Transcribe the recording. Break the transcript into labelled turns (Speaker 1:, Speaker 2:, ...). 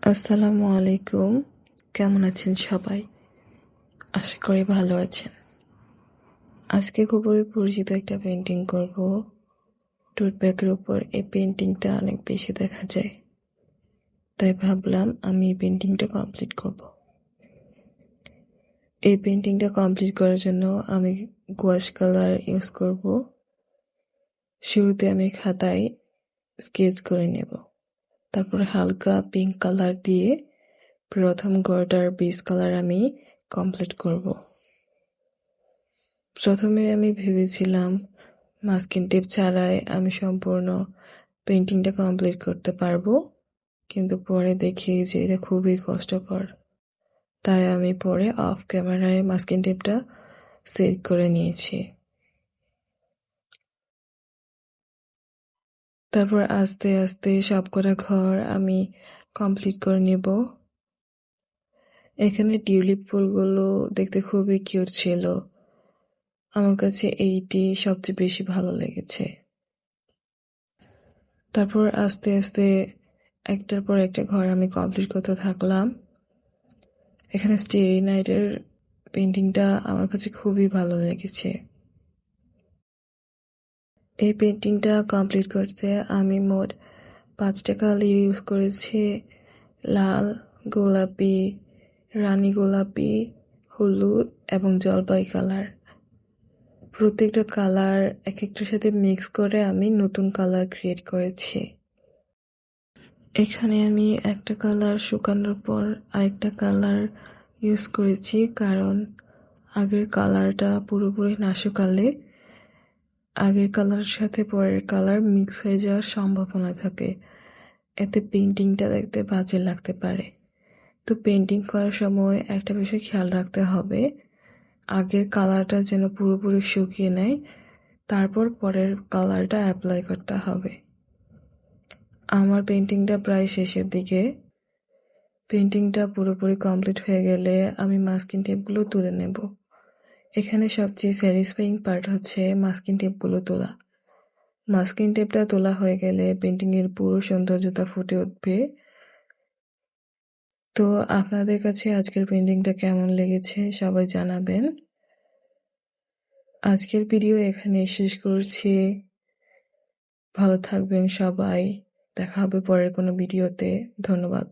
Speaker 1: আসসালামু আলাইকুম। কেমন আছেন সবাই? আশা করি ভালো আছেন। আজকে খুবই পরিচিত একটা পেন্টিং করব। টোট ব্যাগের উপর এই পেন্টিংটা অনেক বেশি দেখা যায়, তাই ভাবলাম আমি এই পেন্টিংটা কমপ্লিট করব। এই পেন্টিংটা কমপ্লিট করার জন্য আমি গouache কালার ইউজ করব। শুরুতে আমি খাতায় স্কেচ করে নেব, তারপর হালকা পিঙ্ক কালার দিয়ে প্রথম গড়টার বেস কালার আমি কমপ্লিট করব। প্রথমে আমি ভেবেছিলাম মাস্কিং টেপ ছাড়াই আমি সম্পূর্ণ পেন্টিংটা কমপ্লিট করতে পারবো, কিন্তু পরে দেখি যে এটা খুবই কষ্টকর। তাই আমি পরে অফ ক্যামেরায় মাস্কিং টেপটা সেট করে নিয়েছি। তারপর আস্তে আস্তে সবকটা ঘর আমি কমপ্লিট করে নেব। এখানে টিউলিপ ফুলগুলো দেখতে খুবই কিউট ছিল, আমার কাছে এইটি সবচেয়ে বেশি ভালো লেগেছে। তারপর আস্তে আস্তে একটার পর একটা ঘর আমি কমপ্লিট করতে থাকলাম। এখানে স্টারি নাইটের পেন্টিংটা আমার কাছে খুবই ভালো লেগেছে। এই পেন্টিংটা কমপ্লিট করতে আমি মোট 5টা কালার ইউজ করেছি: লাল, গোলাপি, রানী গোলাপি, হলুদ এবং জলপাই কালার। প্রত্যেকটা কালার এক একটার সাথে মিক্স করে আমি নতুন কালার ক্রিয়েট করেছি। এখানে আমি একটা কালার শুকানোর পর আরেকটা কালার ইউজ করেছি, কারণ আগের কালারটা পুরোপুরি না শুকালে আগের কালারের সাথে পরের কালার মিক্স হয়ে যাওয়ার সম্ভাবনা থাকে, এতে পেন্টিংটা দেখতে বাজে লাগতে পারে। তো পেন্টিং করার সময় একটা বিষয় খেয়াল রাখতে হবে, আগের কালারটা যেন পুরোপুরি শুকিয়ে নেয়, তারপর পরের কালারটা অ্যাপ্লাই করতে হবে। আমার পেন্টিংটা প্রায় শেষের দিকে। পেন্টিংটা পুরোপুরি কমপ্লিট হয়ে গেলে আমি মাস্কিং টেপগুলো তুলে নেব। এখানে সবচেয়ে স্যাটিসফাইং পার্ট হচ্ছে মাস্কিং টেপগুলো তোলা। মাস্কিং টেপটা তোলা হয়ে গেলে পেন্টিংয়ের পুরো সৌন্দর্যতা ফুটে উঠবে। তো আপনাদের কাছে আজকের পেন্টিংটা কেমন লেগেছে সবাই জানাবেন। আজকের ভিডিও এখানে শেষ করছি। ভালো থাকবেন সবাই, দেখা হবে পরের কোনো ভিডিওতে। ধন্যবাদ।